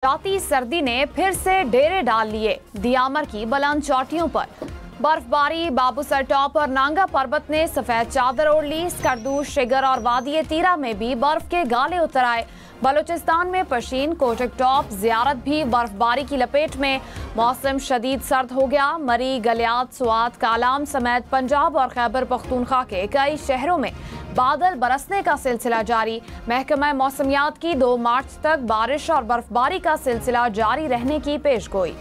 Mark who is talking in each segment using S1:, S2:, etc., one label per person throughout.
S1: राती सर्दी ने फिर से डेरे डाल लिए दियामर की बुलंद चोटियों पर। बर्फबारी बाबूसर टॉप और नांगा पर्वत ने सफेद चादर ओढ़ ली। स्कर्दू, शिगर और वादी तीरा में भी बर्फ के गाले उतर आए। बलूचिस्तान में पशीन, कोटक टॉप, जियारत भी बर्फबारी की लपेट में। मौसम शदीद सर्द हो गया। मरी, गलियात, स्वात, कालाम समेत पंजाब और खैबर पख्तूनख्वा के कई शहरों में बादल बरसने का सिलसिला जारी। महकमा मौसमियात की 2 मार्च तक बारिश और बर्फबारी का सिलसिला जारी रहने की पेशगोई।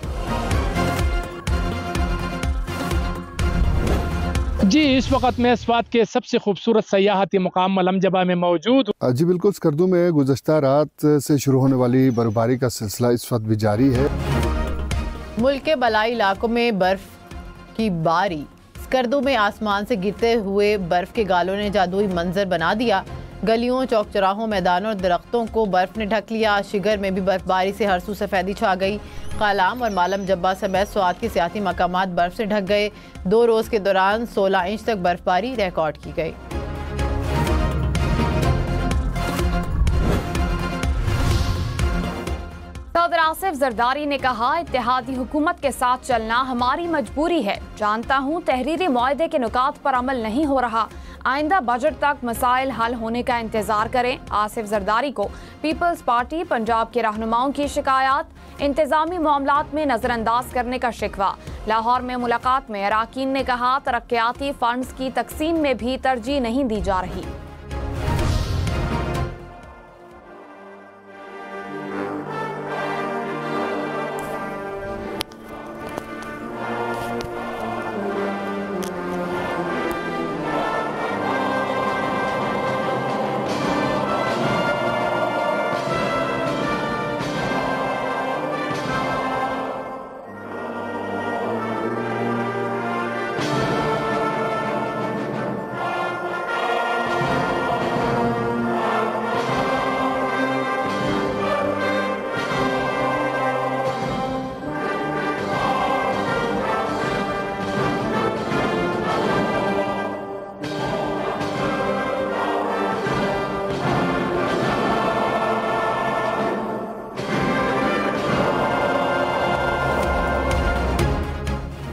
S2: जी, इस वक्त मैं स्वात के सबसे खूबसूरत सयाहती मुकाम मलमजबा में मौजूद।
S3: जी बिल्कुल, स्कर्दू में गुज़श्ता रात से शुरू होने वाली बर्फबारी का सिलसिला इस वक्त भी जारी है।
S4: मुल्क के बलाई इलाकों में बर्फ की बारी। स्कर्दू में आसमान से गिरते हुए बर्फ के गालों ने जादुई मंजर बना दिया। गलियों, चौक चौराहों, मैदानों और दरख्तों को बर्फ ने ढक लिया। शिगर में भी बर्फबारी से हर सू सफेदी छा गई। कालाम और मालम जब्बा समेत स्वात के सियासी मकामात बर्फ से ढक गए। 2 रोज़ के दौरान 16 इंच तक बर्फबारी रिकॉर्ड की गई।
S1: सदर आसिफ जरदारी ने कहा, इत्तेहादी हुकूमत के साथ चलना हमारी मजबूरी है। जानता हूँ तहरीरी मुआहदे के नुकात पर अमल नहीं हो रहा। आइंदा बजट तक मसाइल हल होने का इंतजार करें। आसिफ जरदारी को पीपल्स पार्टी पंजाब के रहनुमाओं की शिकायत। इंतजामी मामलात में नजरअंदाज करने का शिकवा। लाहौर में मुलाकात में अराकीन ने कहा, तरक्याती फंड्स की तकसीम में भी तरजीह नहीं दी जा रही।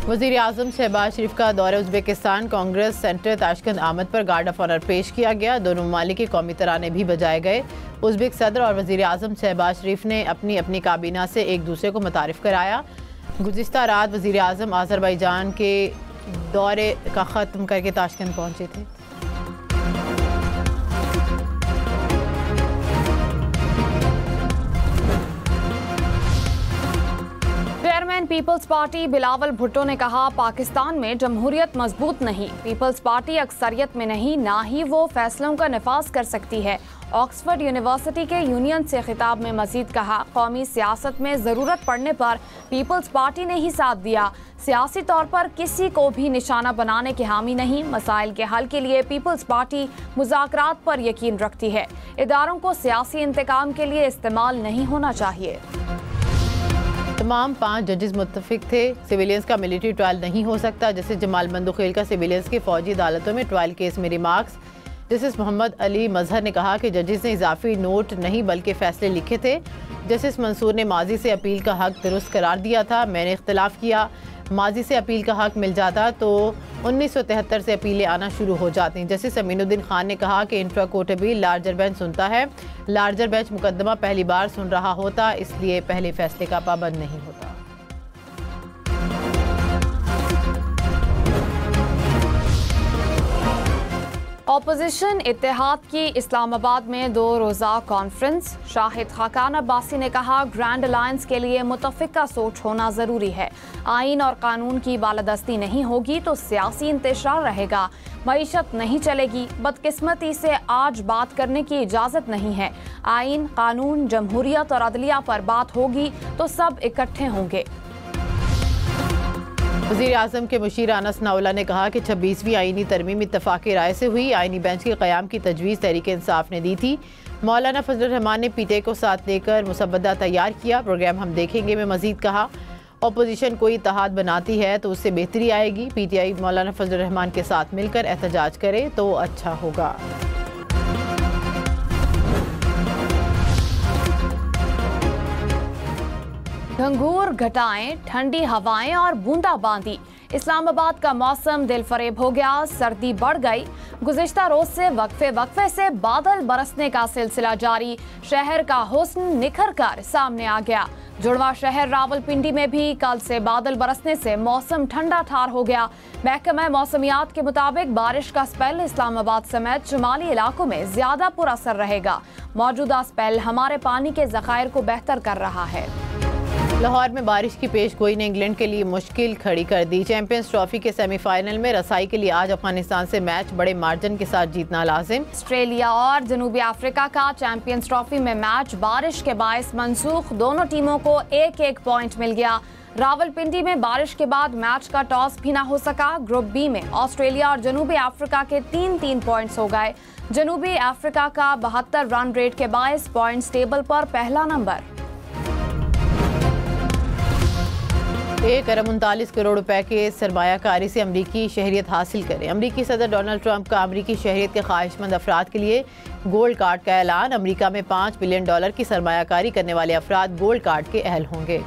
S4: वज़ीर आज़म शहबाज शरीफ का दौरा उज़्बेकिस्तान। कांग्रेस सेंटर ताशकंद आमद पर गार्ड ऑफ ऑनर पेश किया गया। दोनों ममालिक के कौमी तराने भी बजाए गए। उज़्बेक सदर और वज़ीर आज़म शहबाज शरीफ ने अपनी अपनी काबीना से एक दूसरे को मुतारिफ कराया। गुज़िश्ता रात वज़ीर आज़म आज़रबाईजान के दौरे का ख़त्म करके ताशकंद पहुँचे थे।
S1: Chairman people's party Bilawal Bhutto ने कहा, पाकिस्तान में जमहूरियत मजबूत नहीं। पीपल्स पार्टी अक्सरियत में नहीं, ना ही वो फैसलों का नफाज कर सकती है। ऑक्सफोर्ड यूनिवर्सिटी के यूनियन से खिताब में मजीद कहा, कौमी सियासत में ज़रूरत पड़ने पर पीपल्स पार्टी ने ही साथ दिया। सियासी तौर पर किसी को भी निशाना बनाने के हामी नहीं। मसाइल के हल के लिए पीपल्स पार्टी मुज़ाकरात पर यकीन रखती है। इदारों को सियासी इंतकाम के लिए इस्तेमाल नहीं होना चाहिए।
S4: तमाम 5 जजेस मुत्तफिक थे, सिविलियंस का मिलिट्री ट्रायल नहीं हो सकता। जस्टिस जमाल बंदुखेल का सिविलियंस की फौजी अदालतों में ट्रायल केस में रिमार्क्स। जस्टिस मोहम्मद अली मजहर ने कहा कि जजेस ने इजाफी नोट नहीं बल्कि फैसले लिखे थे। जस्टिस मंसूर ने माजी से अपील का हक दुरुस्त करार दिया था। मैंने इख्तलाफ किया, माजी से अपील का हक मिल जाता तो 1973 से अपीलें आना शुरू हो जाती। जस्टिस अमीनुद्दीन खान ने कहा कि intra court appeal larger bench सुनता है। लार्जर बेंच मुकदमा पहली बार सुन रहा होता, इसलिए पहले फैसले का पाबंद नहीं होता।
S1: ऑपोजिशन इत्तेहाद की इस्लामाबाद में 2 रोज़ा कॉन्फ्रेंस। शाहिद खाकान अब्बासी ने कहा, ग्रैंड अलायंस के लिए मुतफ़िका सोच होना ज़रूरी है। आइन और कानून की बालादस्ती नहीं होगी तो सियासी इंतशार रहेगा। मईशत नहीं चलेगी। बदकिस्मती से आज बात करने की इजाज़त नहीं है। आइन, कानून, जमहूरियत और अदलिया पर बात होगी तो सब इकट्ठे होंगे।
S4: वज़ीर आज़म के मुशीर अनस नाउला ने कहा कि 26वीं आईनी तरमीम इत्तफ़ाक़ी राय से हुई। आईनी बेंच के क़याम की तजवीज़ तहरीक इंसाफ ने दी थी। मौलाना फजलुर रहमान ने पीटीआई को साथ लेकर मुसब्बदा तैयार किया। प्रोग्राम हम देखेंगे में मज़ीद कहा, अपोजिशन कोई इत्तेहाद बनाती है तो उससे बेहतरी आएगी। पीटीआई मौलाना फजलुर रहमान के साथ मिलकर एहतजाज करे तो अच्छा होगा।
S1: घंघूर घटाएं, ठंडी हवाएं और बूंदाबांदी। इस्लामाबाद का मौसम दिलफरेब हो गया, सर्दी बढ़ गई। गुज़िश्ता रोज से वक्फे से बादल बरसने का सिलसिला जारी। शहर का हुस्न निखर कर सामने आ गया। जुड़वा शहर रावलपिंडी में भी कल से बादल बरसने से मौसम ठंडा ठार हो गया। महकमा मौसमियात के मुताबिक बारिश का स्पेल इस्लामाबाद समेत शुमाली इलाकों में ज्यादा पुरअसर रहेगा। मौजूदा स्पेल हमारे पानी के जखायर को बेहतर कर रहा है।
S4: लाहौर में बारिश की पेशगोई ने इंग्लैंड के लिए मुश्किल खड़ी कर दी। चैंपियंस ट्रॉफी के सेमीफाइनल में रसाई के लिए आज अफगानिस्तान से मैच बड़े मार्जिन के साथ जीतना लाजिम।
S1: ऑस्ट्रेलिया और जनूबी अफ्रीका का चैंपियंस ट्रॉफी में मैच बारिश के बायस मनसूख। दोनों टीमों को एक एक पॉइंट मिल गया। रावलपिंडी में बारिश के बाद मैच का टॉस भी ना हो सका। ग्रुप बी में ऑस्ट्रेलिया और जनूबी अफ्रीका के 3-3 पॉइंट्स हो गए। जनूबी अफ्रीका का 72 रन रेट के बायस पॉइंट्स टेबल पर पहला नंबर।
S4: 1 अरब 39 करोड़ रुपए के सरमायाकारी से अमरीकी शहरियत हासिल करें। अमरीकी सदर डोनाल्ड ट्रंप का अमरीकी शहरियत के ख्वाहिशमंद अफराद के लिए गोल्ड कार्ड का ऐलान। अमरीका में $5 बिलियन की सरमायाकारी करने वाले अफराद गोल्ड कार्ड के अहल होंगे।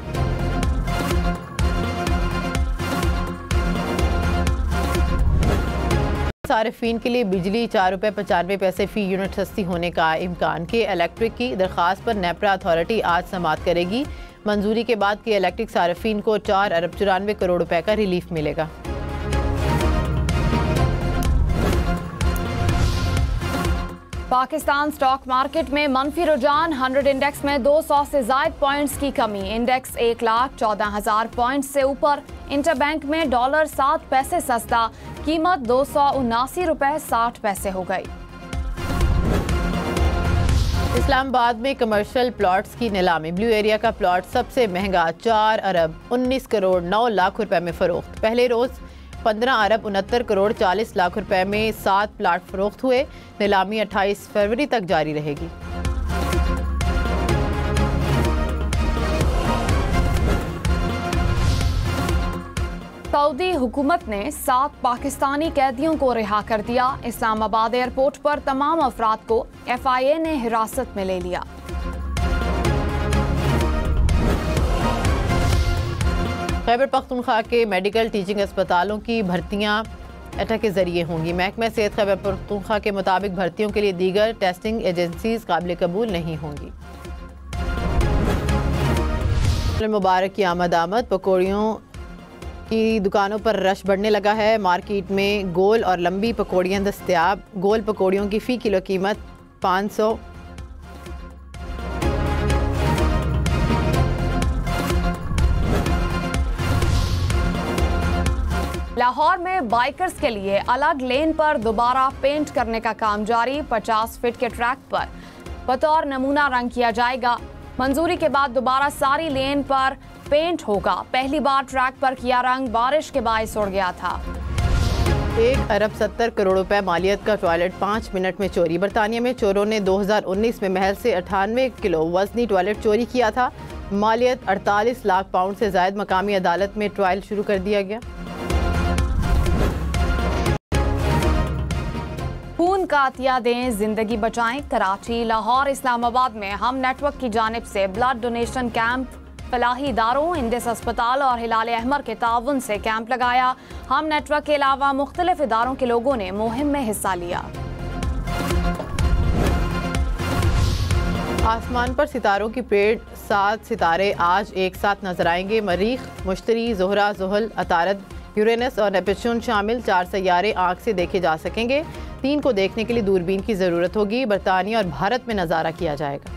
S4: सारिफीन के लिए बिजली ₹4.95 फी यूनिट सस्ती होने का इम्कान। के इलेक्ट्रिक की दरख्वास्त पर नेपरा अथॉरिटी आज समाअत करेगी। मंजूरी के बाद के इलेक्ट्रिक सारिफीन को 4 अरब 94 करोड़ रुपए का रिलीफ मिलेगा।
S1: पाकिस्तान स्टॉक मार्केट में मनफी रुझान। 100 इंडेक्स में 200 से ज्यादा पॉइंट्स की कमी। इंडेक्स 1,14,000 पॉइंट्स से ऊपर। इंटरबैंक में डॉलर 7 पैसे सस्ता। कीमत $279.60 हो गई।
S4: इस्लामाबाद में कमर्शियल प्लॉट्स की नीलामी। ब्लू एरिया का प्लॉट सबसे महंगा 4 अरब 19 करोड़ 9 लाख रुपए में फरोख्त। पहले रोज 15 अरब 69 करोड़ 40 लाख रुपए में 7 प्लाट फरोख्त हुए। नीलामी 28 फरवरी तक जारी रहेगी।
S1: सऊदी हुकूमत ने 7 पाकिस्तानी कैदियों को रिहा कर दिया। इस्लामाबाद एयरपोर्ट पर तमाम अफराद को FIA ने हिरासत में ले लिया।
S4: खैबर पख्तूनख्वा के मेडिकल टीचिंग अस्पतालों की भर्तियां एटा के जरिए होंगी। महकमा सेहत खैबर पख्तूनख्वा के मुताबिक भर्तियों के लिए दीगर टेस्टिंग एजेंसीज काबिल कबूल नहीं होंगी। मुबारक की आमद। पकौड़ियों की दुकानों पर रश बढ़ने लगा है। मार्केट में गोल और लंबी पकौड़ियाँ दस्तयाब। गोल पकौड़ियों की फ़ी किलो कीमत 500।
S1: लाहौर में बाइकर्स के लिए अलग लेन पर दोबारा पेंट करने का काम जारी। 50 फीट के ट्रैक पर बतौर नमूना रंग किया जाएगा। मंजूरी के बाद दोबारा सारी लेन पर पेंट होगा। पहली बार ट्रैक पर किया रंग बारिश के बायस उड़ गया था।
S4: 1 अरब 70 करोड़ रुपए मालियत का टॉयलेट 5 मिनट में चोरी। बरतानिया में चोरों ने 2019 में महल से 98 किलो वजनी टॉयलेट चोरी किया था। मालियत 48 लाख पाउंड से ज्यादा। मकामी अदालत में ट्रायल शुरू कर दिया गया।
S1: खून का अतिया दें, जिंदगी बचाएं। कराची, लाहौर, इस्लामाबाद में हम नेटवर्क की जानिब से ब्लड डोनेशन कैंप फलाही इदारों, इंडिस अस्पताल और हिलाल अहमर के ताउन से कैंप लगाया। हम नेटवर्क के अलावा मुख्तलिफ इदारों के लोगों ने मुहिम में हिस्सा लिया।
S4: आसमान पर सितारों की पेड़ 7 सितारे आज एक साथ नजर आएंगे। मरीख, मुश्तरी, ज़ोहरा, ज़ुहल, अतारद, यूरेनस और नेपच्यून शामिल 4 सैयारे आंख से देखे जा सकेंगे। 3 को देखने के लिए दूरबीन की ज़रूरत होगी। बरतानिया और भारत में नज़ारा किया जाएगा।